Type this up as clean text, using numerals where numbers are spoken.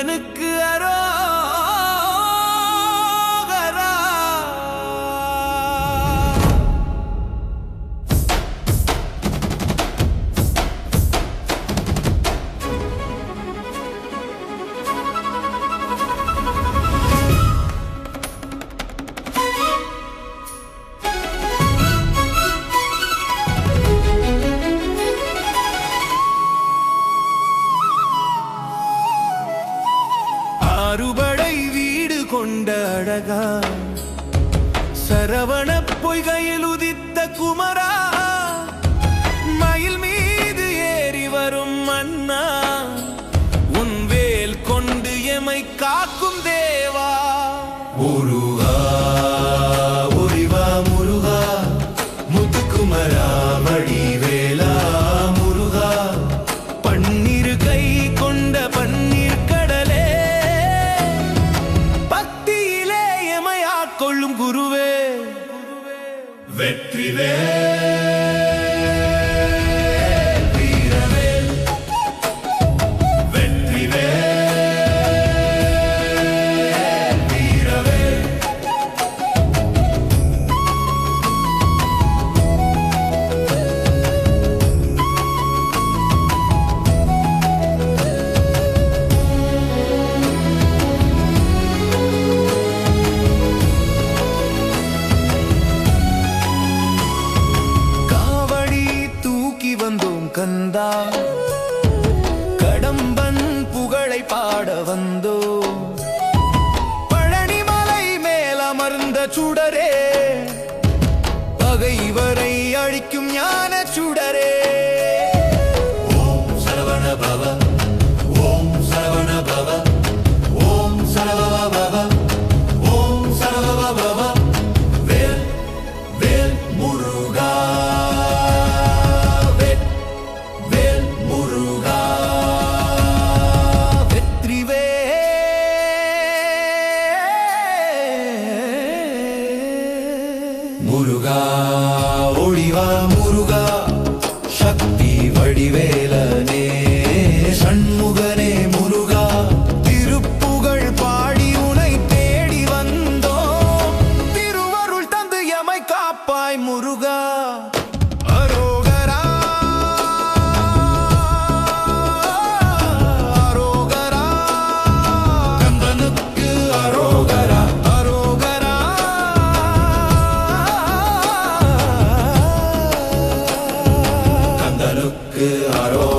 முருகனுக்கு அரோகரா. அறுபடை வீடு கொண்ட அழகா, சரவண பொய்கையில் உதித்த குமரா, மயில் மீது ஏறி வரும் மன்னா, உன் வேல் கொண்டு எமை காக்கும் தேவா. முருகா ஒரிவா முருகா, முத்துக்குமரா வடிவேலா முருகா, பன்னிரு கை கொண்ட பன்னீர் கடலே, பக்தியிலே எமையாட்கொள்ளும் குருவே. வெற்றிவேல் வீரவேல், வெற்றிவேல் வீரவேல். வந்தோம் கந்தா, கடம்பன் புகழை பாட வந்தோ, பழனிமலை மேலமர்ந்த சுடரே, பகைவரை அழிக்கும் ஞான சுடரே. ஓம் சரவண பவ, ஓம் சரவண பவ, ஓம் சரவண பவ, ஓம் சரவண பவ. வேல் வேல் முருகா, முருகா ஒளிவா முருகா, சக்தி வடிவேலனே சண்முகனே முருகா, திருப்புகழ் பாடி உனை தேடி வந்தோம், திருவருள் தந்து எமை காப்பாய் முருகா. அரோகரா அரோகரா, கந்தனுக்கு அரோகரா அரோகரா, கந்தனுக்கு அரோகரா.